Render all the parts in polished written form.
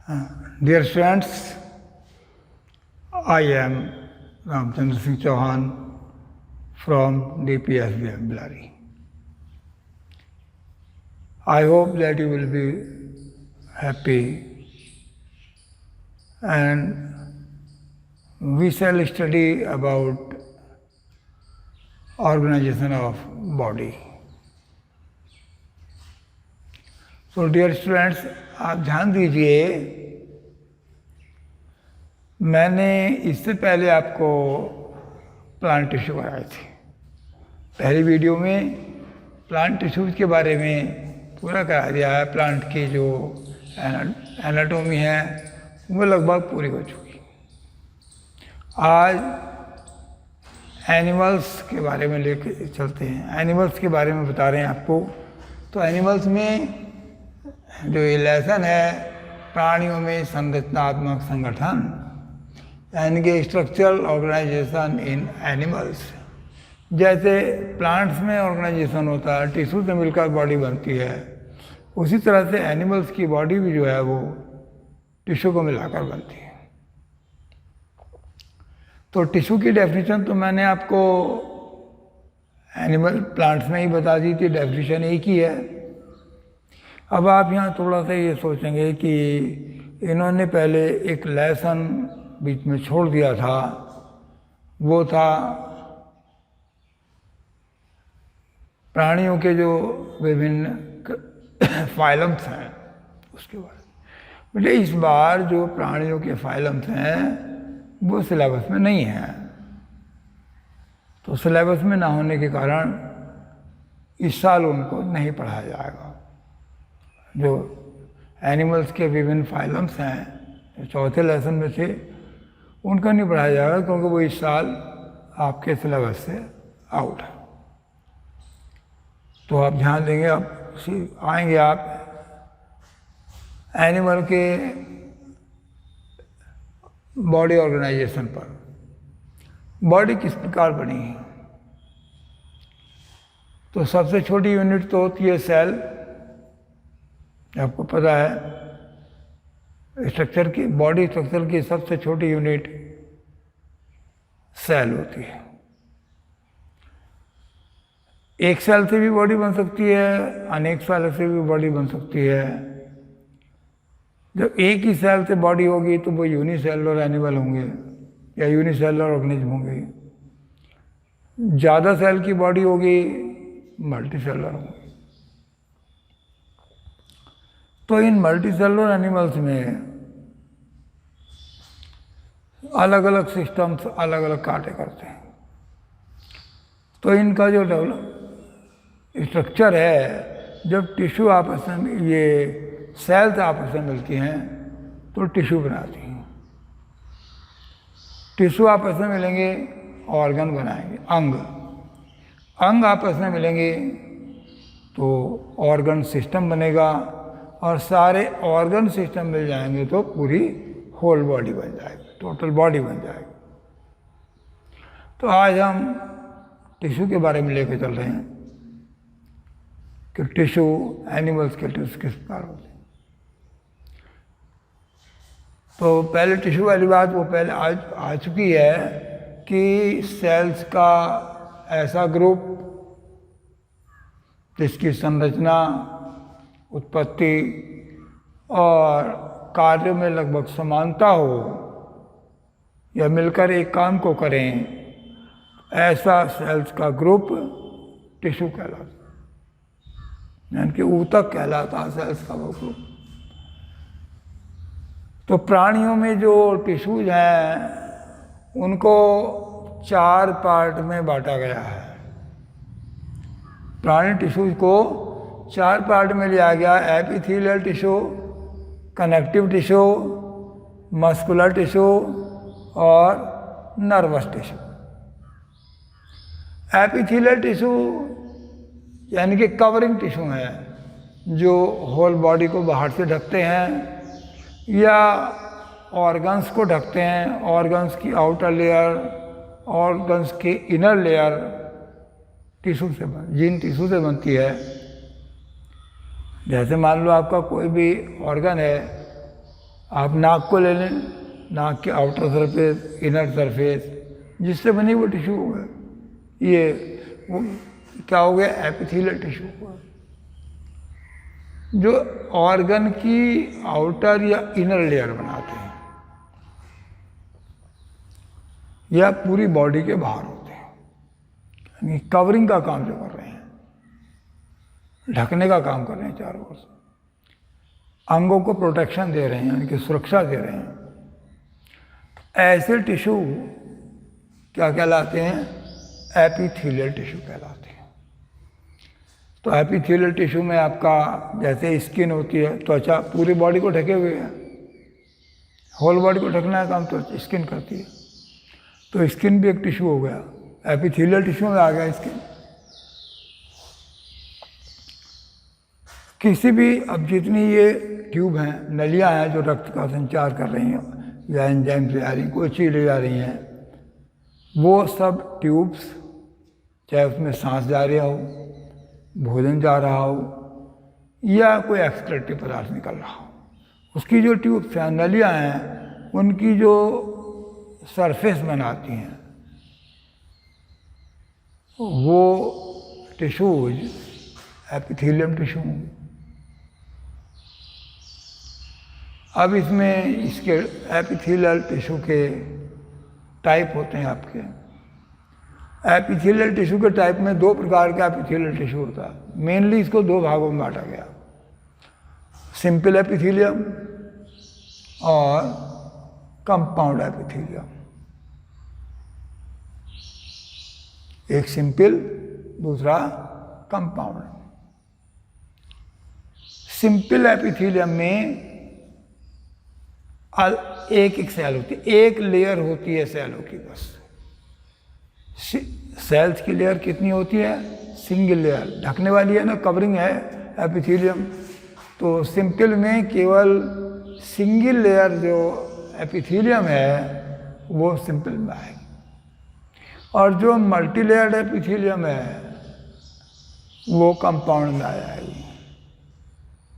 Dear students, I am Ramchandra Singh Chauhan from DPSBM Bellary. I hope that you will be happy and we shall study about organization of body. So dear students, आप ध्यान दीजिए, मैंने इससे पहले आपको plant tissue कराए थे। पहली वीडियो में प्लांट टिश्यूज के बारे में पूरा करा दिया है। प्लांट की जो एनाटॉमी है वो लगभग पूरी हो चुकी। आज एनिमल्स के बारे में लेके चलते हैं। एनिमल्स के बारे में बता रहे हैं आपको। तो एनिमल्स में जो ये लेसन है, प्राणियों में संरचनात्मक संगठन यानी कि स्ट्रक्चरल ऑर्गेनाइजेशन इन एनिमल्स। जैसे प्लांट्स में ऑर्गेनाइजेशन होता है, टिश्यू से मिलकर बॉडी बनती है, उसी तरह से एनिमल्स की बॉडी भी जो है वो टिश्यू को मिलाकर बनती है। तो टिश्यू की डेफिनेशन तो मैंने आपको एनिमल प्लांट्स में ही बता दी थी, डेफिनेशन एक ही है। अब आप यहाँ थोड़ा सा ये सोचेंगे कि इन्होंने पहले एक लेसन बीच में छोड़ दिया था, वो था प्राणियों के जो विभिन्न फाइलम्स हैं उसके बारे में। बेटे इस बार जो प्राणियों के फाइलम्स हैं वो सिलेबस में नहीं है। तो सिलेबस में ना होने के कारण इस साल उनको नहीं पढ़ाया जाएगा। जो एनिमल्स के विभिन्न फाइलम्स हैं जो चौथे लेसन में थे उनका नहीं पढ़ाया जाएगा, क्योंकि वो इस साल आपके सिलेबस से आउट है। तो आप ध्यान देंगे, आप आएंगे आप एनिमल के बॉडी ऑर्गेनाइजेशन पर। बॉडी किस प्रकार बनी है? तो सबसे छोटी यूनिट तो होती है सेल। आपको पता है स्ट्रक्चर की, बॉडी स्ट्रक्चर की सबसे छोटी यूनिट सेल होती है। एक सेल से भी बॉडी बन सकती है, अनेक सेल से भी बॉडी बन सकती है। जब एक ही सेल से बॉडी होगी तो वो यूनिसेलुलर एनिमल होंगे या यूनिसेलुलर ऑर्गेनिज्म होंगे। ज़्यादा सेल की बॉडी होगी मल्टीसेलुलर होंगे। तो इन मल्टीसेलुलर एनिमल्स में अलग अलग सिस्टम्स अलग अलग कार्य करते हैं। तो इनका जो स्ट्रक्चर है, जब टिश्यू आपस में, ये सेल्स आपस में मिलती हैं तो टिश्यू बनाती हैं। टिश्यू आपस में मिलेंगे ऑर्गन बनाएंगे, अंग। अंग आपस में मिलेंगे तो ऑर्गन सिस्टम बनेगा, और सारे ऑर्गन सिस्टम मिल जाएंगे तो पूरी होल बॉडी बन जाएगी, टोटल बॉडी बन जाएगी। तो आज हम टिश्यू के बारे में लेकर चल रहे हैं कि टिश्यू, एनिमल्स के टिश्यू किस प्रकार होते हैं। तो पहले टिश्यू वाली बात वो पहले आ चुकी है कि सेल्स का ऐसा ग्रुप जिसकी संरचना, उत्पत्ति और कार्य में लगभग समानता हो या मिलकर एक काम को करें, ऐसा सेल्स का ग्रुप टिश्यू कहलाता है, यानी कि ऊतक कहलाता है सेल्स का वो ग्रुप। तो प्राणियों में जो टिश्यूज हैं उनको 4 पार्ट में बांटा गया है। प्राणी टिश्यूज को 4 पार्ट में लिया गया। Epithelial tissue, connective tissue, muscular tissue और नर्वस टिश्यू। एपिथेलियल टिश्यू यानी कि कवरिंग टिश्यू है, जो होल बॉडी को बाहर से ढकते हैं या ऑर्गन्स को ढकते हैं। ऑर्गन्स की आउटर लेयर, ऑर्गन्स की इनर लेयर टिश्यू से जिन टिश्यू से बनती है। जैसे मान लो आपका कोई भी ऑर्गन है, आप नाक को ले लें, नाक के आउटर सरफेस, इनर सरफेस, जिससे बनी वो टिश्यू हो गया, ये वो क्या हो गया, एपिथेलियल टिश्यू हुआ। जो ऑर्गन की आउटर या इनर लेयर बनाते हैं या पूरी बॉडी के बाहर होते हैं, यानी कवरिंग का काम जो कर रहे हैं, ढकने का काम कर रहे हैं, चारों ओर से अंगों को प्रोटेक्शन दे रहे हैं, यानी कि सुरक्षा दे रहे हैं। ऐसे टिश्यू क्या कहलाते हैं, एपिथेलियल टिश्यू कहलाते हैं। तो एपिथेलियल टिश्यू में आपका जैसे स्किन होती है, त्वचा पूरी बॉडी को ढके हुए है, होल बॉडी को ढकना का काम तो स्किन करती है, तो स्किन भी एक टिश्यू हो गया, एपिथेलियल टिश्यू में आ गया स्किन। किसी भी, अब जितनी ये ट्यूब हैं, नलियां हैं जो रक्त का संचार कर रही हैं या एंजाइम से आ रही हैं, कोई चीज़ ले जा रही हैं, वो सब ट्यूब्स, चाहे उसमें सांस जा रहा हो, भोजन जा रहा हो या कोई एक्सक्रीटरी पदार्थ निकल रहा हो, उसकी जो ट्यूब्स हैं, नलियां हैं, उनकी जो सरफेस बनाती हैं वो टिश्यूज एपिथेलियम टिश्यू। अब इसमें इसके एपिथेलियल टिश्यू के टाइप होते हैं आपके। एपिथेलियल टिश्यू के टाइप में दो प्रकार का एपिथेलियल टिश्यू होता है। मेनली इसको दो भागों में बांटा गया, सिंपल एपिथेलियम और कंपाउंड एपिथेलियम। एक सिंपल, दूसरा कंपाउंड। सिंपल एपिथेलियम में एक सेल होती है, एक लेयर होती है सेलों की बस। सेल्स की लेयर कितनी होती है, सिंगल लेयर, ढकने वाली है ना, कवरिंग है एपिथेलियम। तो सिंपल में केवल सिंगल लेयर जो एपिथेलियम है वो सिंपल में आएगी, और जो मल्टी लेयर्ड एपिथेलियम है वो कंपाउंड में आ जाएगी,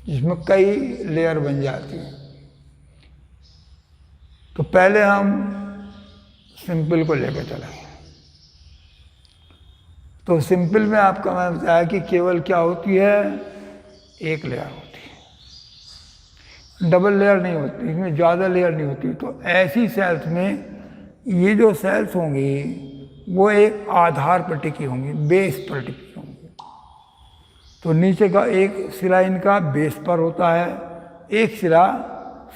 जिसमें कई लेयर बन जाती है। तो पहले हम सिंपल को लेकर चलेंगे। तो सिंपल में आपका मैं बताया कि केवल क्या होती है, एक लेयर होती है, डबल लेयर नहीं होती, इसमें ज़्यादा लेयर नहीं होती। तो ऐसी सेल्स में ये जो सेल्स होंगी वो एक आधार पर टिकी होंगी, बेस पर टिकी होंगी। तो नीचे का एक सिरा इनका बेस पर होता है, एक सिरा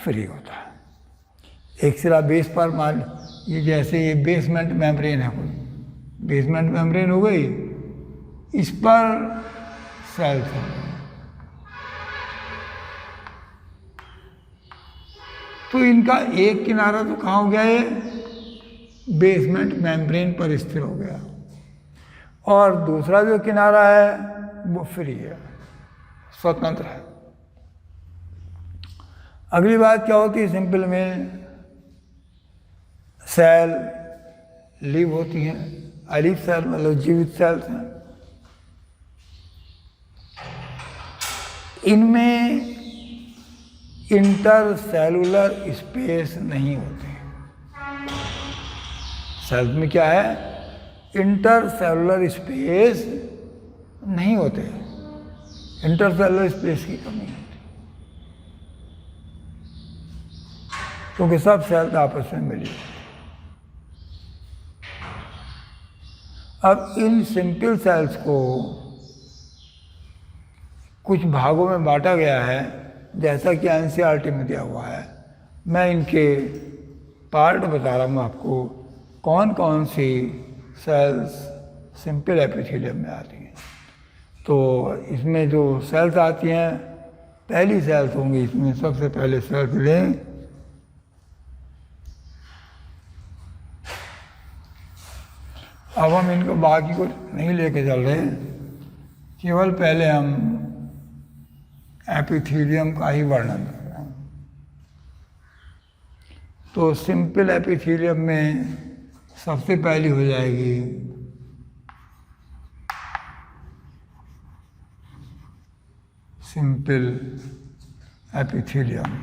फ्री होता है। एक सिरा बेस पर, मान ये जैसे ये बेसमेंट मेम्ब्रेन है, कोई बेसमेंट मेम्ब्रेन हो गई, इस पर सेल्स है। तो इनका एक किनारा तो कहाँ हो गया, ये बेसमेंट मेम्ब्रेन पर स्थिर हो गया, और दूसरा जो किनारा है वो फ्री है, स्वतंत्र है। अगली बात क्या होती है, सिंपल में सेल लिव होती हैं, अलिव सेल मतलब जीवित सेल्स हैं। इनमें इंटरसेलुलर स्पेस नहीं होते। सेल्स में क्या है, इंटरसेलुलर स्पेस नहीं होते, इंटरसेलुलर स्पेस की कमी होती, क्योंकि सब सेल्स आपस में मिली होती। अब इन सिंपल सेल्स को कुछ भागों में बांटा गया है, जैसा कि एनसीईआरटी में दिया हुआ है। मैं इनके पार्ट बता रहा हूँ आपको, कौन कौन सी सेल्स सिंपल एपिथेलियम में आती हैं। तो इसमें जो सेल्स आती हैं, पहली सेल्स होंगी इसमें, सबसे पहले सेल्स लें, अब हम इनको बाकी को नहीं लेके चल रहे, केवल पहले हम एपिथेलियम का ही वर्णन कर रहे हैं। तो सिंपल एपिथेलियम में सबसे पहली हो जाएगी सिंपल एपिथेलियम।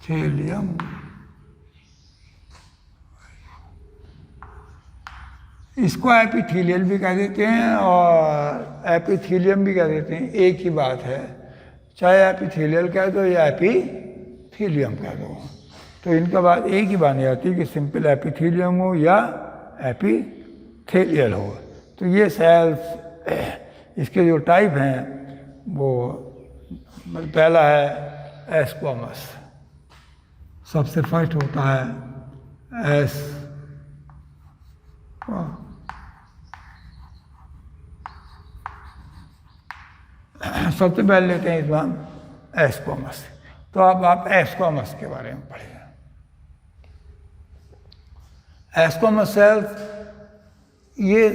एपिथेलियम। इसको एपिथेलियल भी कह देते हैं और एपिथेलियम भी कह देते हैं, एक ही बात है। चाहे एपिथेलियल कह दो या एपिथेलियम कह दो, तो इनका बात एक ही बात जाती है कि सिंपल एपिथेलियम हो या एपिथेलियल हो। तो ये सेल्स, इसके जो टाइप हैं वो, पहला है एस्क्वामस, सबसे फर्स्ट होता है एस, सबसे पहले लेते हैं इस बार एस्क्वामस। तो अब आप एस्क्वामस के बारे में पढ़िए। एस्क्वामस सेल्स, ये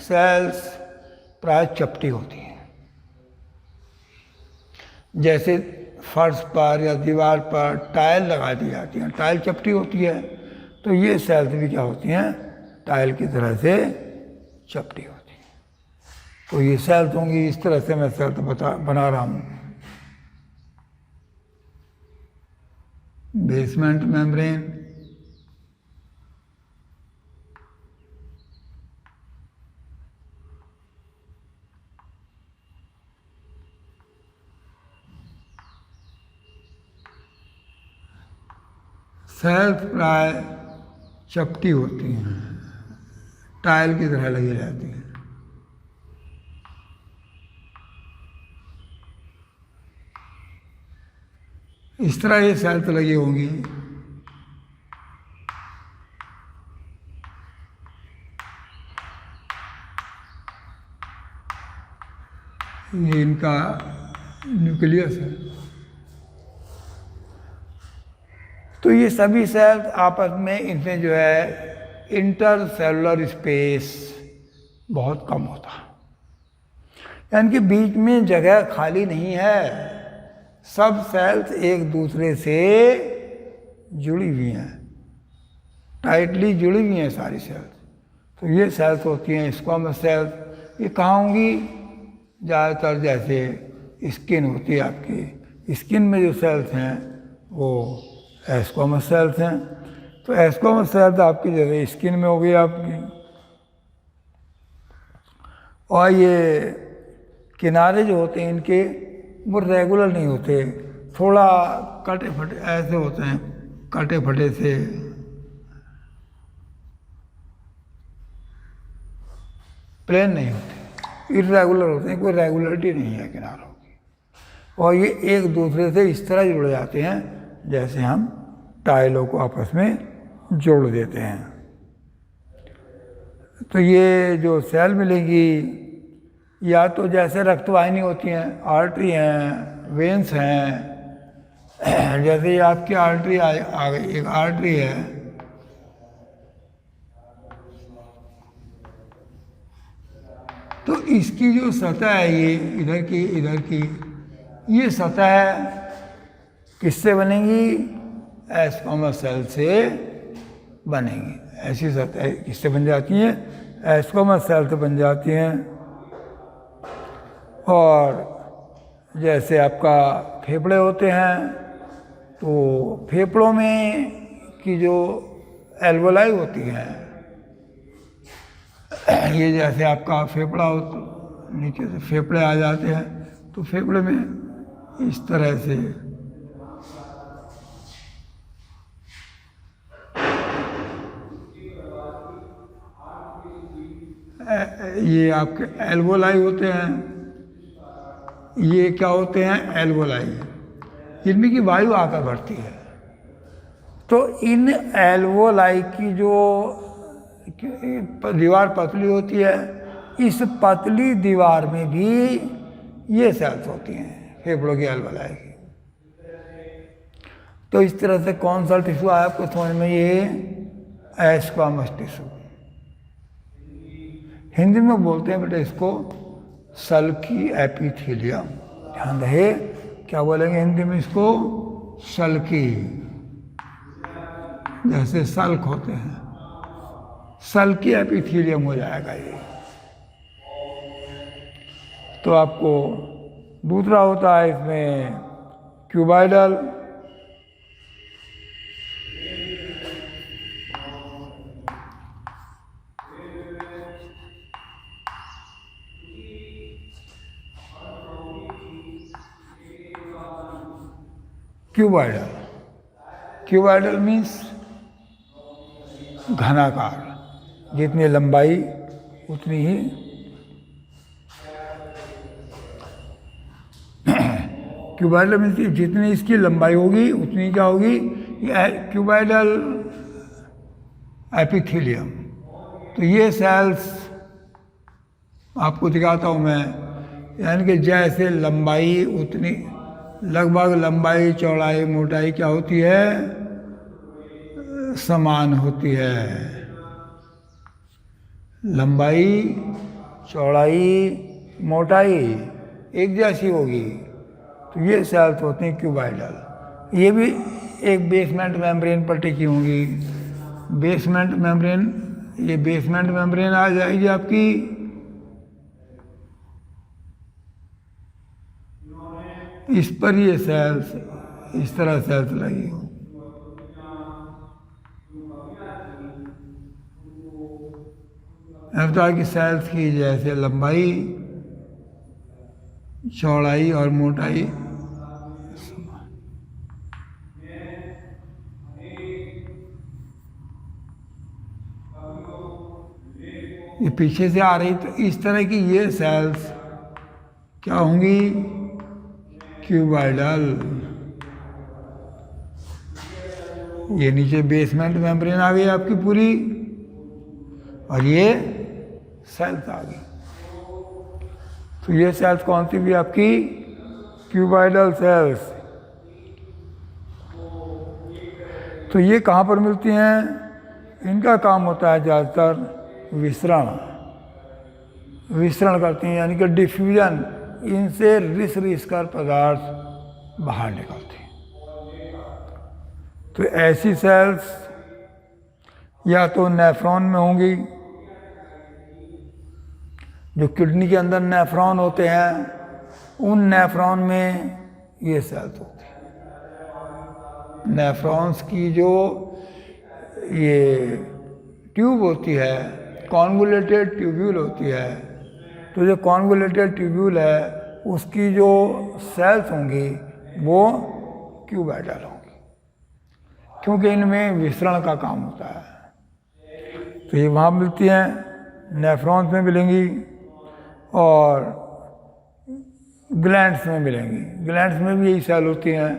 सेल्स प्राय चपटी होती हैं। जैसे फर्श पर या दीवार पर टाइल लगा दी जाती है, टाइल चपटी होती है, तो ये सेल्स भी क्या होती हैं, टाइल की तरह से चपटी होती है। तो ये सेल्स होंगी, इस तरह से मैं सेल्स बना रहा हूँ। बेसमेंट मेम्ब्रेन, सेल्स प्राय चपटी होती हैं, टाइल की तरह लगी रहती हैं। इस तरह ये सेल्स लगी होंगी। ये इनका न्यूक्लियस है। तो ये सभी सेल्स आपस में, इनमें जो है इंटरसेलुलर स्पेस बहुत कम होता है, यानी कि बीच में जगह खाली नहीं है। सब सेल्स एक दूसरे से जुड़ी हुई हैं, टाइटली जुड़ी हुई हैं सारी सेल्स। तो ये सेल्स होती हैं स्क्वामस सेल्स। ये कहाँ होंगी, ज़्यादातर जैसे स्किन होती है आपकी, स्किन में जो सेल्स हैं वो एस्क्वामस सेल्स हैं। तो एस्क्वामस सेल्स आपकी जैसे स्किन में हो गई आपकी, और ये किनारे जो होते हैं इनके वो रेगुलर नहीं होते, थोड़ा कटे फटे ऐसे होते हैं, कटे फटे से। प्लेन नहीं होते, इर्रेगुलर होते हैं, कोई रेगुलरिटी नहीं है किनारों की। और ये एक दूसरे से इस तरह जुड़ जाते हैं जैसे हम टाइलों को आपस में जोड़ देते हैं। तो ये जो सेल मिलेंगी, या तो जैसे रक्तवाहिनी होती हैं, आर्टरी हैं, वेन्स हैं। जैसे ये आपकी आर्टरी आ गई, एक आर्टरी है, तो इसकी जो सतह है ये इधर की ये सतह किससे बनेगी, एस्क्वामस सेल से बनेगी। ऐसी सतह किससे बन जाती हैं, एस्क्वामस सेल से बन जाती हैं। और जैसे आपका फेफड़े होते हैं, तो फेफड़ों में की जो एल्वोलाई होती हैं, ये जैसे आपका फेफड़ा हो तो नीचे से फेफड़े आ जाते हैं, तो फेफड़े में इस तरह से ये आपके एल्वोलाई होते हैं। ये क्या होते हैं, एल्वोलाई, इनमें की वायु आकर बढ़ती है। तो इन एल्वोलाई की जो दीवार पतली होती है, इस पतली दीवार में भी ये सेल्स होती हैं फेफड़ों की एल्वोलाई की। तो इस तरह से कौन सा टिश्यू आया आपको समझ में, ये एस्क्वामस टिश्यू। हिंदी में बोलते हैं बेटा इसको सल्की एपिथेलियम। ध्यान रहे, क्या बोलेंगे हिंदी में इसको, सल्की, जैसे सल्क होते हैं, सल्की एपिथेलियम हो जाएगा ये। तो आपको दूसरा होता है इसमें क्यूबॉइडल। क्यूबॉइडल, क्यूबॉइडल मीन्स घनाकार, जितनी लंबाई उतनी ही क्यूबॉइडल मीन्स जितनी इसकी लंबाई होगी उतनी क्या होगी, क्यूबॉइडल एपिथेलियम। तो ये सेल्स आपको दिखाता हूँ मैं, यानी कि जैसे लंबाई उतनी लगभग लंबाई चौड़ाई मोटाई क्या होती है, समान होती है। लंबाई चौड़ाई मोटाई एक जैसी होगी, तो ये सेल्स होते हैं क्यूबॉइडल। ये भी एक बेसमेंट मेम्ब्रेन पर टिकी होंगी। बेसमेंट मेम्ब्रेन, ये बेसमेंट मेम्ब्रेन आ जाएगी आपकी, इस पर ये सेल्स इस तरह सेल्स लगी हो। होता है कि सेल्स की जैसे लंबाई चौड़ाई और मोटाई, ये पीछे से आ रही, तो इस तरह की ये सेल्स क्या होंगी, क्यूबॉइडल। ये नीचे बेसमेंट मेम्ब्रेन आ गई आपकी पूरी, और ये सेल्स आ गई। तो ये सेल्स कौन सी भी आपकी, क्यूबॉइडल सेल्स। तो ये कहाँ पर मिलती हैं, इनका काम होता है ज़्यादातर विसरण, विसरण करती हैं, यानी कि डिफ्यूजन, इनसे रिस कर पदार्थ बाहर निकलते हैं। तो ऐसी सेल्स या तो नेफ्रॉन में होंगी, जो किडनी के अंदर नेफ्रॉन होते हैं, उन नेफ्रॉन में ये सेल्स होती हैं। नेफ्रॉन्स की जो ये ट्यूब होती है, कॉन्वोल्यूटेड ट्यूब्यूल होती है, तो जो कॉन्वोल्यूटेड ट्यूब्यूल है उसकी जो सेल्स होंगी वो क्यूबॉइडल होंगी, क्योंकि इनमें विसरण का काम होता है। तो ये वहाँ मिलती हैं, नेफ्रॉन्स में मिलेंगी और ग्लैंड्स में मिलेंगी। ग्लैंड्स में भी यही सेल होती हैं।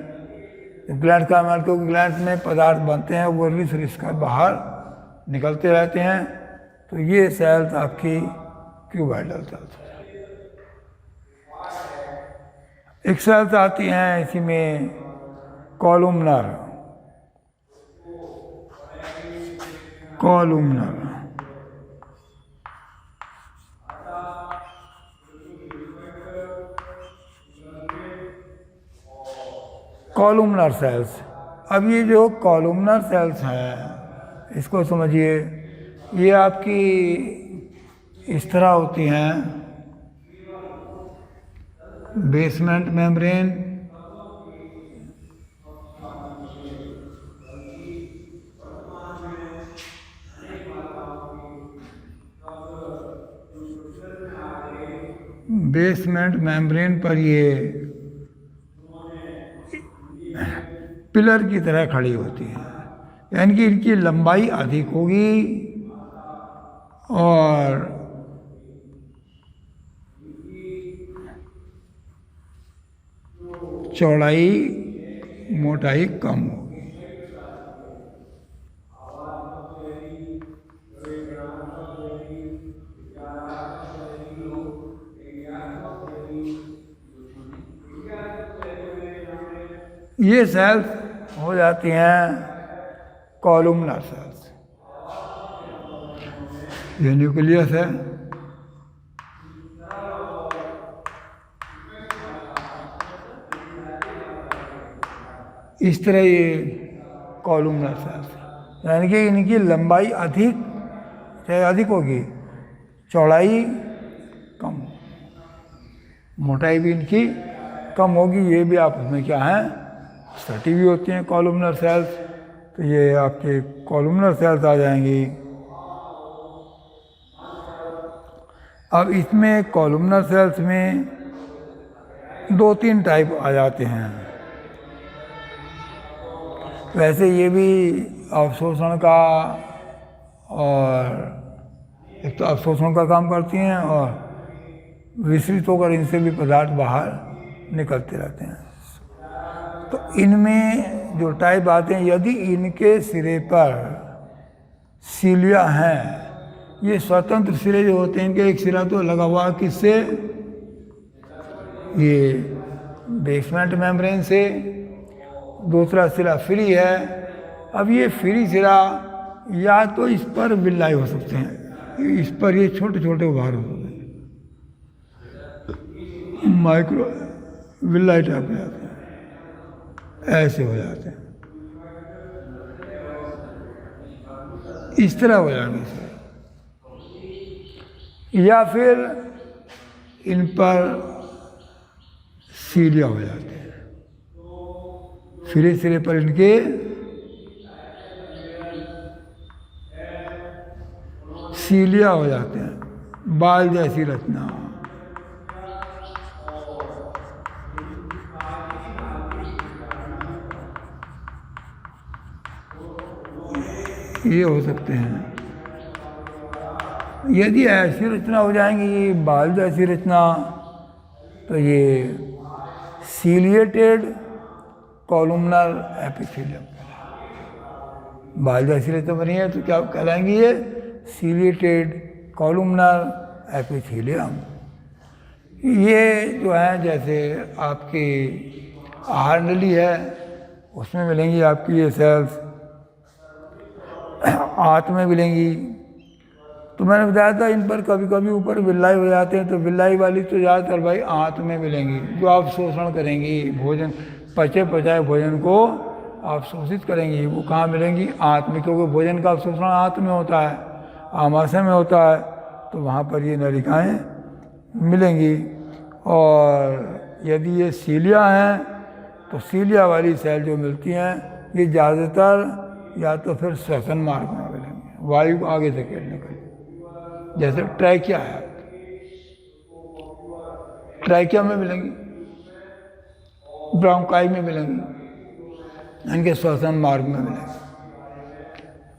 ग्लैंड का मतलब, क्योंकि ग्लैंड्स में पदार्थ बनते हैं वो रिस कर बाहर निकलते रहते हैं। तो ये सेल्स आपकी क्यूबॉइडल सेल्स। एक सेल्स आती हैं इसी में कॉलुमनर, कॉलुमनर, कॉलुमनर सेल्स। अब ये जो कॉलुमनर सेल्स हैं, इसको समझिए, ये आपकी इस तरह होती हैं, बेसमेंट मेम्ब्रेन, बेसमेंट मेम्ब्रेन पर ये पिलर की तरह खड़ी होती है, यानी कि इनकी लंबाई अधिक होगी और चौड़ाई मोटाई कम होगी। ये सेल्स हो जाती हैं कॉलुमनर सेल्स। ये न्यूक्लियस है, इस तरह ये कॉलुमनर सेल्स, यानी कि इनकी लंबाई अधिक होगी, चौड़ाई कम। मोटाई भी इनकी कम होगी। ये भी आपस में क्या है, सटी हुई होती हैं कॉलमनर सेल्स। तो ये आपके कॉलमनर सेल्स आ जाएंगी। अब इसमें कॉलमनर सेल्स में 2-3 टाइप आ जाते हैं। वैसे ये भी अवशोषण का और एक तो अवशोषण का काम करती हैं और विसरित होकर इनसे भी पदार्थ बाहर निकलते रहते हैं। तो इनमें जो टाइप आते हैं, यदि इनके सिरे पर सीलिया हैं, ये स्वतंत्र सिरे जो होते हैं, इनके एक सिरा तो लगा हुआ किससे, ये बेसमेंट मेम्ब्रेन से, दूसरा सिरा फ्री है। अब ये फ्री सिरा या तो इस पर विल्लाई हो सकते हैं, इस पर ये छोटे छोटे उभार हो सकते हैं, माइक्रो विल्लाई टाइप हो जाते हैं, ऐसे हो जाते हैं, इस तरह हो जाएंगे सर। या फिर इन पर सीलिया हो जाते हैं, फ्री सिरे पर इनके सीलिया हो जाते हैं, बाल जैसी रचना। ये हो सकते हैं। यदि ऐसी रचना हो जाएंगी बाल जैसी रचना, तो ये सीलिएटेड कॉलमनर एपिथेलियम। बाल जैसी रचना बनी है तो क्या कहलाएंगी, ये सीलिएटेड कॉलमनर एपिथेलियम। ये जो है जैसे आपकी आहार नली है, उसमें मिलेंगी आपकी ये सेल्स, आंत में मिलेंगी। तो मैंने बताया था इन पर कभी कभी ऊपर विल्लाई हो जाते हैं, तो विल्लाई वाली तो ज़्यादातर भाई आंत में मिलेंगी, जो आप शोषण करेंगी भोजन, पचे पचाए भोजन को आप शोषित करेंगी, वो कहाँ मिलेंगी, आंत में, क्योंकि भोजन का अवशोषण आंत में होता है, आमाशय में होता है, तो वहाँ पर ये नलिकाएँ मिलेंगी। और यदि ये सीलिया हैं, तो सीलिया वाली सेल जो मिलती हैं, ये ज़्यादातर या तो फिर श्वसन मार्ग में मिलेंगे, वायु को आगे धकेलने के लिए, जैसे ट्रैकिया है, ट्रैकिया में मिलेंगी, ब्रोंकाई में मिलेंगी, इनके श्वसन मार्ग में मिलेंगी,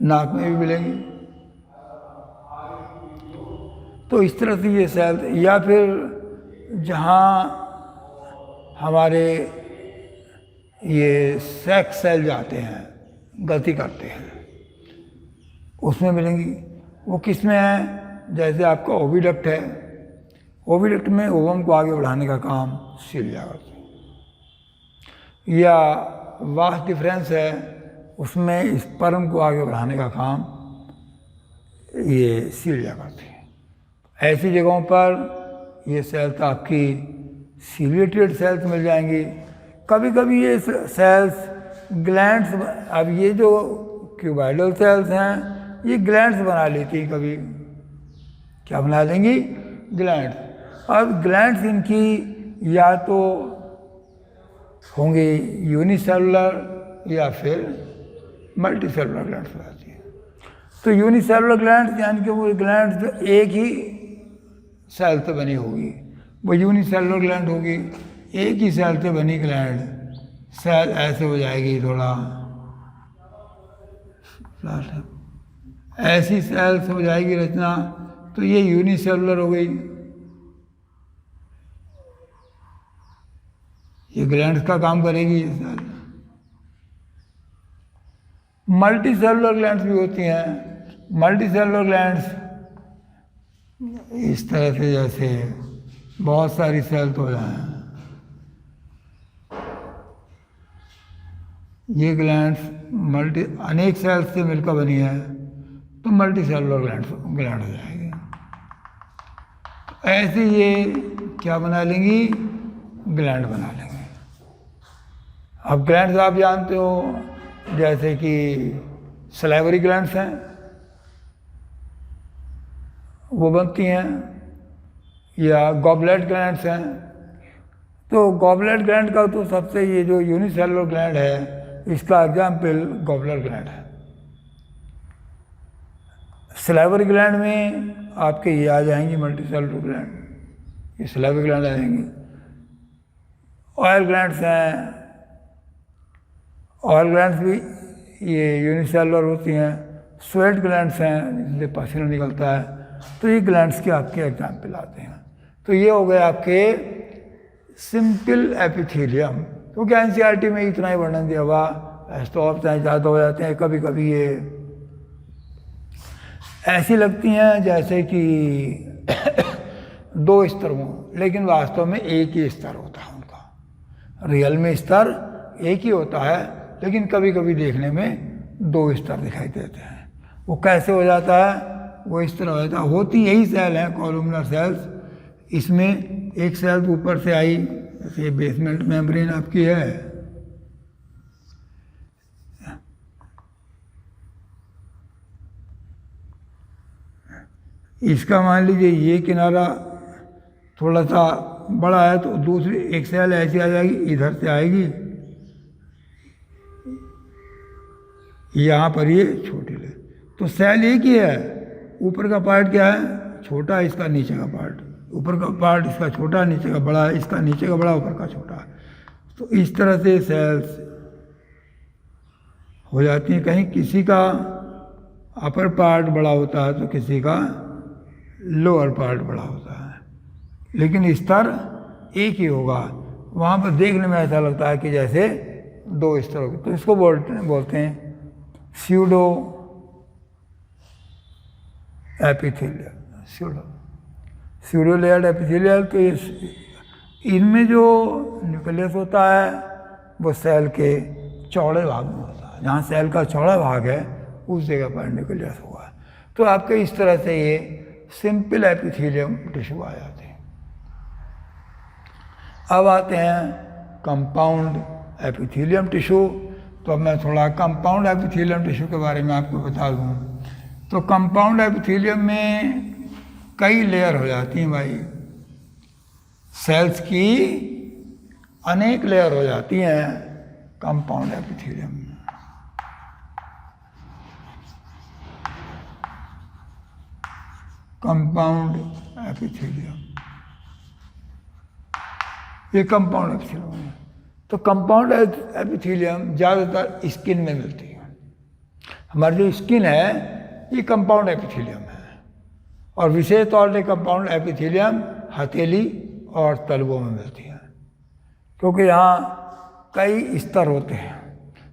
नाक में भी मिलेंगी। तो इस तरह से ये सेल, या फिर जहाँ हमारे ये सेक्स सेल जाते हैं, गति करते हैं, उसमें मिलेंगी। वो किस में है, जैसे आपका ओविडक्ट है, ओविडक्ट में ओवम को आगे बढ़ाने का काम सीलिया करते हैं। या वास डिफरेंस है, उसमें स्पर्म को आगे बढ़ाने का काम ये सीलिया करते हैं। ऐसी जगहों पर ये सेल्स आपकी सीलिएटेड सेल्स मिल जाएंगी। कभी कभी ये सेल्स ग्लैंड्स, अब ये जो क्यूबाइडल सेल्स हैं, ये ग्लैंड्स बना लेती हैं, कभी क्या बना लेंगी, ग्लैंड्स। अब ग्लैंड्स इनकी या तो होंगे यूनिसेलुलर या फिर मल्टीसेलुलर ग्लैंड्स हो जाती है। तो यूनिसेलुलर ग्लैंड्स यानी कि वो ग्लैंड्स जो एक ही सेल से बनी होगी, वो यूनिसेलुलर ग्लैंड होगी, एक ही सेल से बनी ग्लैंड, सेल ऐसे हो जाएगी, थोड़ा ऐसी सेल्स हो जाएगी रचना, तो ये यूनिसेलुलर हो गई। ये ग्लैंड्स का काम करेगी ये सेल। मल्टीसेलुलर ग्लैंड्स भी होती हैं। मल्टीसेलुलर ग्लैंड्स इस तरह से जैसे बहुत सारी सेल्स हो जाएं, ये ग्लैंड्स अनेक सेल्स से मिलकर बनी है, तो मल्टीसेलुलर ग्लैंड हो जाएगी। ऐसे ये क्या बना लेंगी, ग्लैंड बना लेंगे। अब ग्लैंड्स आप जानते हो, जैसे कि सलाइवरी ग्लैंड्स हैं, वो बनती हैं, या गॉबलेट ग्लैंड्स हैं, तो गॉबलेट ग्लैंड का तो सबसे ये जो यूनिसेलुलर ग्लैंड है, इसका एग्जाम्पल गॉबलर ग्लैंड है। सलाइवरी ग्लैंड में आपके ये आ जाएंगी मल्टीसेलुलर ग्लैंड, ये सलाइवरी ग्लैंड आ जाएंगी। ऑयल ग्लैंड्स हैं, ऑयल ग्लैंड्स भी ये यूनिसेलुलर होती हैं। स्वेट ग्लैंड्स हैं, जिससे पसीना निकलता है। तो ये ग्लैंड्स के आपके एग्जाम्पल आते हैं। तो ये हो गए आपके सिंपल एपिथेलियम। तो क्या एनसीईआरटी में इतना ही वर्णन दिया हुआ, स्टॉप चाहे ज़्यादा हो जाते हैं। कभी कभी ये ऐसी लगती हैं जैसे कि दो स्तर हों, लेकिन वास्तव में एक ही स्तर होता है उनका। रियल में स्तर एक ही होता है, लेकिन कभी कभी देखने में दो स्तर दिखाई देते हैं। वो कैसे हो जाता है? वो इस तरह हो जाता है। होती यही सेल हैं, कॉलमनर सेल्स। इसमें एक सेल ऊपर से आई, जैसे बेसमेंट मेम्ब्रेन आपकी है, इसका मान लीजिए ये किनारा थोड़ा सा बड़ा है, तो दूसरी एक सेल ऐसी आ जाएगी, इधर से आएगी, यहाँ पर ये छोटी ले। तो सेल एक ही है। ऊपर का पार्ट क्या है? छोटा है, इसका नीचे का पार्ट। ऊपर का पार्ट इसका छोटा, नीचे का बड़ा है, इसका नीचे का बड़ा, ऊपर का छोटा है। तो इस तरह से सेल्स हो जाती हैं। कहीं किसी का अपर पार्ट बड़ा होता है तो किसी का लोअर पार्ट बड़ा होता है, लेकिन स्तर एक ही होगा। वहाँ पर देखने में ऐसा लगता है कि जैसे दो स्तर हो गए। तो इसको बोलते हैं pseudo epithelial, pseudo layered epithelial. तो इनमें जो न्यूक्लियस होता है वो सेल के चौड़े भाग में होता है। जहाँ सेल का चौड़ा भाग है उस जगह पर न्यूक्लियस हुआ। तो आपके इस तरह से ये सिंपल एपिथेलियम टिश्यू आ जाते हैं। अब आते हैं कंपाउंड एपिथेलियम टिश्यू। तो अब मैं थोड़ा कंपाउंड एपिथेलियम टिश्यू के बारे में आपको बता दूं। तो कंपाउंड एपिथेलियम में कई लेयर हो जाती हैं भाई। सेल्स की अनेक लेयर हो जाती हैं कंपाउंड एपिथेलियम में। कंपाउंड एपिथेलियम, ये कंपाउंड एपिथेलियम है। तो कंपाउंड एपिथेलियम ज़्यादातर स्किन में मिलती है। हमारी जो स्किन है ये कंपाउंड एपिथेलियम है, और विशेष तौर से कंपाउंड एपिथेलियम हथेली और तलवों में मिलती है, क्योंकि यहाँ कई स्तर होते हैं।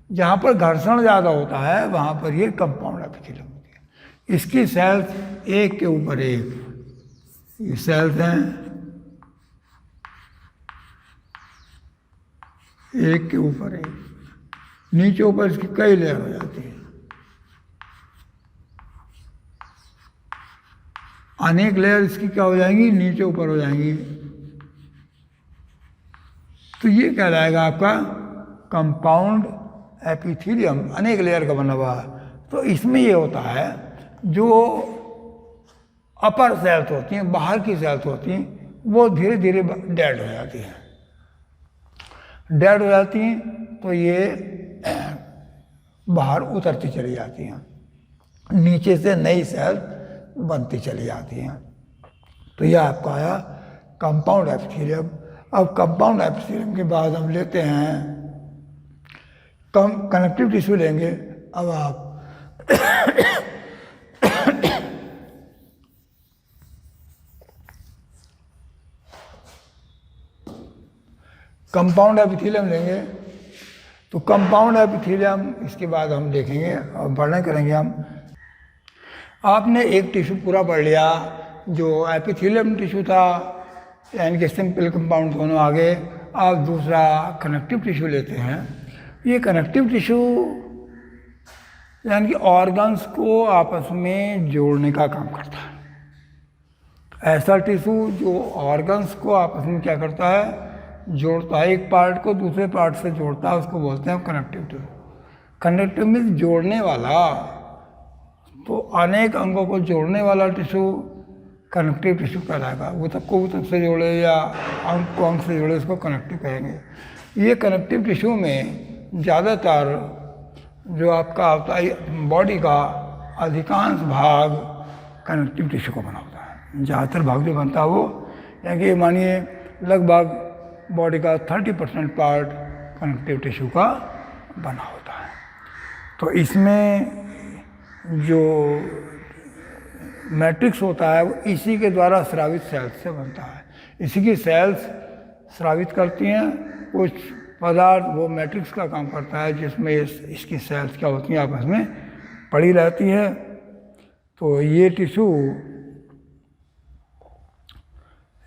जहाँ पर घर्षण ज़्यादा होता है वहाँ पर ये कंपाउंड एपिथेलियम होती है। इसकी सेल्स एक के ऊपर एक, ये सेल्स हैं एक के ऊपर एक, नीचे ऊपर इसकी कई लेयर हो जाती है। अनेक लेयर इसकी क्या हो जाएंगी? नीचे ऊपर हो जाएंगी। तो ये कहलाएगा आपका कंपाउंड एपिथेलियम, अनेक लेयर का बना हुआ। तो इसमें ये होता है जो अपर सेल्स होती हैं, बाहर की सेल्स होती हैं, वो धीरे धीरे डेड हो जाती हैं। डेड हो जाती हैं तो ये बाहर उतरती चली जाती हैं, नीचे से नई सेल बनती चली जाती हैं। तो यह आपका आया कंपाउंड एपिथेलियम। अब कंपाउंड एपिथेलियम के बाद हम लेते हैं कनेक्टिव टिश्यू लेंगे। अब आप कंपाउंड एपिथेलियम लेंगे। तो कंपाउंड एपिथेलियम इसके बाद हम देखेंगे और वर्णन करेंगे हम। आपने एक टिश्यू पूरा पढ़ लिया जो एपिथेलियम टिश्यू था, यानी कि सिंपल कंपाउंड दोनों आगे। आप दूसरा कनेक्टिव टिश्यू लेते हैं। ये कनेक्टिव टिश्यू यानी कि ऑर्गन्स को आपस में जोड़ने का काम करता है। ऐसा टिश्यू जो ऑर्गन्स को आपस में क्या करता है? जोड़ता है। एक पार्ट को दूसरे पार्ट से जोड़ता है, उसको बोलते हैं कनेक्टिव टिश्यू। कनेक्टिव मीन्स जोड़ने वाला। तो अनेक अंगों को जोड़ने वाला टिश्यू कनेक्टिव टिश्यू कहलाएगा। ऊतक को ऊतक से जोड़े या अंग को अंग से जोड़े उसको कनेक्टिव कहेंगे। ये कनेक्टिव टिश्यू में ज़्यादातर जो आपका होता है बॉडी का अधिकांश भाग कनेक्टिव टिश्यू को बना होता है। ज़्यादातर भाग जो बनता है वो, यानी कि मानिए लगभग बॉडी का 30% पार्ट कनेक्टिव टिश्यू का बना होता है। तो इसमें जो मैट्रिक्स होता है वो इसी के द्वारा स्रावित सेल्स से बनता है। इसी की सेल्स स्रावित करती हैं कुछ पदार्थ, वो मैट्रिक्स का काम करता है जिसमें इसकी सेल्स क्या होती हैं आपस में पड़ी रहती है। तो ये टिश्यू,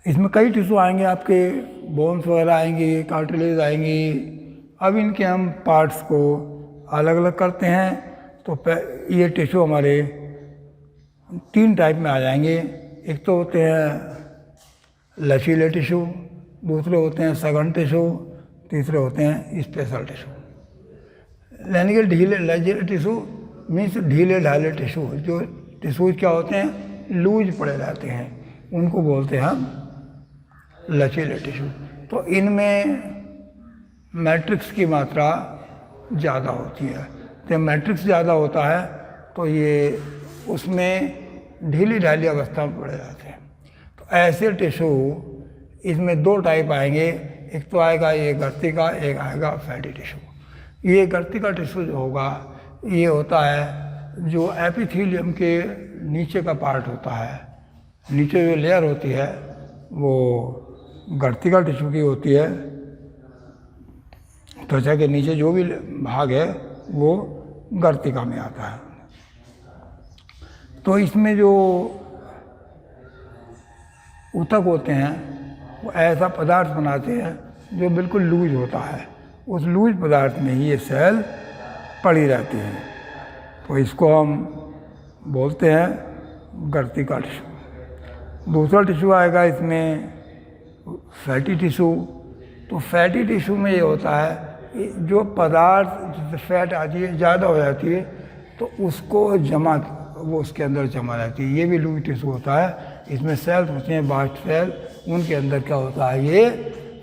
इसमें कई टिश्यू आएंगे आपके, बोन्स वगैरह आएंगी, कार्टिलेज आएंगी। अब इनके हम पार्ट्स को अलग अलग करते हैं। तो ये टिश्यू हमारे 3 टाइप में आ जाएंगे। एक तो होते हैं लचीले टिश्यू, दूसरे होते हैं सघन टिश्यू, तीसरे होते हैं स्पेशल टिश्यू। यानी कि ढीले लचीले टिश्यू मीन्स ढीले ढाले टिश्यू, जो टिश्यूज क्या होते हैं लूज पड़े रहते हैं, उनको बोलते हैं हम लचीले टिश्यू। तो इनमें मैट्रिक्स की मात्रा ज़्यादा होती है। जब मैट्रिक्स ज़्यादा होता है तो ये उसमें ढीली ढाली अवस्था में पड़े रहते हैं। तो ऐसे टिश्यू इसमें 2 टाइप आएंगे। एक तो आएगा ये गर्ती का, एक आएगा फैटी टिश्यू। ये गर्ती का टिश्यू जो होगा ये होता है जो एपिथेलियम के नीचे का पार्ट होता है, नीचे जो लेयर होती है वो गर्ती का टिश्यू की होती है। त्वचा के नीचे जो भी भाग है वो गर्तिका में आता है। तो इसमें जो ऊतक होते हैं वो ऐसा पदार्थ बनाते हैं जो बिल्कुल लूज होता है। उस लूज पदार्थ में ही ये सेल पड़ी रहती है। तो इसको हम बोलते हैं गर्तिका टिश्यू। दूसरा टिश्यू आएगा इसमें फैटी टिश्यू। तो फैटी टिश्यू में ये होता है जो पदार्थ जिससे फैट आती है ज़्यादा हो जाती है तो उसको जमा, वो उसके अंदर जमा रहती है। ये भी लूज टिश्यू होता है। इसमें सेल्स होते हैं बास्ट सेल, उनके अंदर क्या होता है ये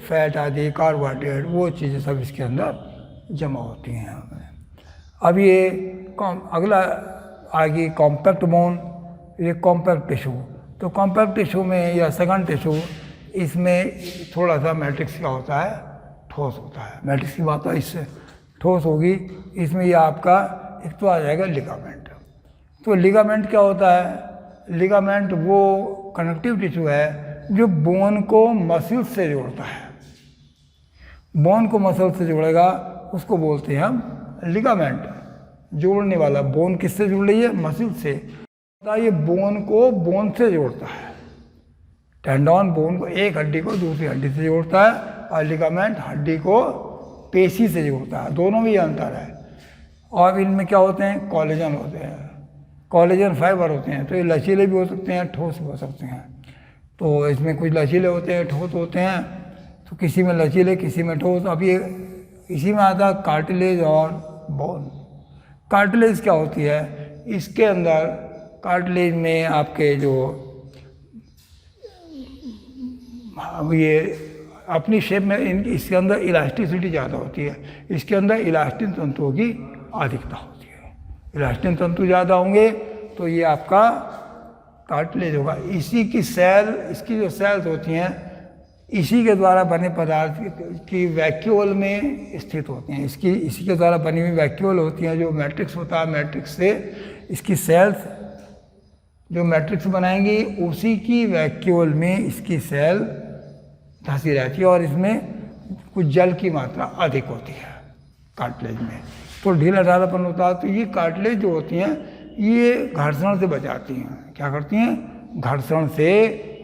फैट आदि कार्बोहाइड्रेट वो चीज़ें सब इसके अंदर जमा होती हैं। अब ये अगला आगे कॉम्पैक्ट बोन, ये कॉम्पैक्ट टिश्यू। तो कॉम्पैक्ट टिश्यू में या सघन टिश्यू इसमें थोड़ा सा मैट्रिक्स क्या होता है ठोस होता है। मैट्रिक्स की बात है, इससे ठोस होगी। इसमें ये आपका एक तो आ जाएगा लिगामेंट। तो लिगामेंट क्या होता है? लिगामेंट वो कनेक्टिव टिश्यू है जो बोन को मसल से जोड़ता है। बोन को मसल से जोड़ेगा उसको बोलते हैं हम लिगामेंट। जोड़ने वाला, बोन किससे जुड़ रही है? मसल से। ये बोन को बोन से जोड़ता है। टेंडन बोन को, एक हड्डी को दूसरी हड्डी से जोड़ता है और लिगामेंट हड्डी को पेशी से जोड़ता है। दोनों में ये अंतर है। और इनमें क्या होते हैं? कोलेजन होते हैं, कोलेजन फाइबर होते हैं। तो ये लचीले भी हो सकते हैं, ठोस भी हो सकते हैं। तो इसमें कुछ लचीले होते हैं, ठोस होते हैं। तो किसी में लचीले, किसी में ठोस। अब ये इसी में आता है कार्टिलेज और बोन। कार्टिलेज क्या होती है? इसके अंदर कार्टिलेज में आपके जो ये अपनी शेप में इसके अंदर इलास्टिसिटी ज़्यादा होती है। इसके अंदर इलास्टिन तंतुओं की अधिकता होती है। इलास्टिन तंतु ज़्यादा होंगे तो ये आपका कार्टिलेज होगा। इसी की सेल, इसकी जो सेल्स होती हैं इसी के द्वारा बने पदार्थ की वैक्यूल में स्थित होती हैं। इसी के द्वारा बनी हुई वैक्यूल होती हैं। जो मैट्रिक्स होता है, मैट्रिक्स से इसकी सेल्स जो मैट्रिक्स बनाएंगी उसी की वैक्यूल में इसकी सेल धंसी रहती है और इसमें कुछ जल की मात्रा अधिक होती है कार्टिलेज में। तो ढीला ढालापन होता है। तो ये कार्टिलेज जो होती हैं ये घर्षण से बचाती हैं। क्या करती हैं? घर्षण से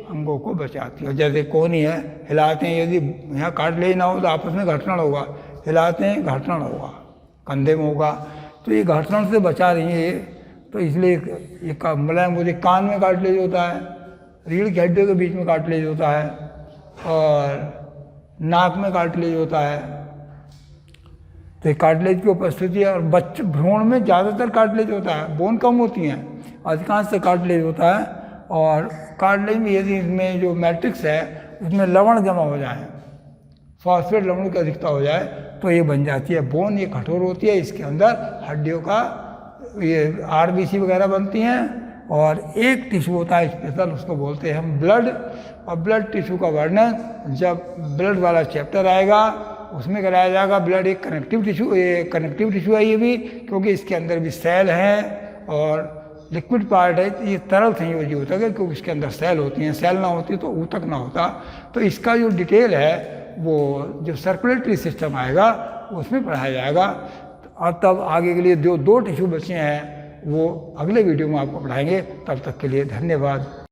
अंगों को बचाती है। जैसे कोनी है, हिलाते हैं, यदि यहाँ कार्टिलेज ना हो तो आपस में घर्षण होगा, हिलाते हैं घर्षण होगा, कंधे में होगा। तो ये घर्षण से बचा रही है। तो इसलिए ये मुलायम होती है। कान में कार्टिलेज होता है, रीढ़ की हड्डियों के बीच में कार्टिलेज होता है और नाक में कार्टिलेज होता है। तो ये कार्टिलेज की उपस्थिति है। और बच्चे भ्रूण में ज़्यादातर कार्टिलेज होता है, बोन कम होती हैं, अधिकांश से कार्टिलेज होता है। और कार्टिलेज में यदि इसमें जो मैट्रिक्स है उसमें लवण जमा हो जाए, फॉस्फेट लवण की अधिकता हो जाए, तो ये बन जाती है बोन। ये कठोर होती है, इसके अंदर हड्डियों का ये आरबीसी वगैरह बनती हैं। और एक टिश्यू होता है स्पेशल, उसको बोलते हैं हम ब्लड। और ब्लड टिश्यू का वर्णन जब ब्लड वाला चैप्टर आएगा उसमें कराया जाएगा। ब्लड एक कनेक्टिव टिश्यू, ये कनेक्टिव टिश्यू है ये भी, क्योंकि इसके अंदर भी सेल हैं और लिक्विड पार्ट है, ये तरल संयोजी होता है क्योंकि इसके अंदर सेल होती हैं। सेल ना होती तो ऊतक ना होता। तो इसका जो डिटेल है वो जो सर्कुलेटरी सिस्टम आएगा उसमें पढ़ाया जाएगा। और तब आगे के लिए जो 2 टिश्यू बचे हैं वो अगले वीडियो में आपको पढ़ाएंगे। तब तक के लिए धन्यवाद।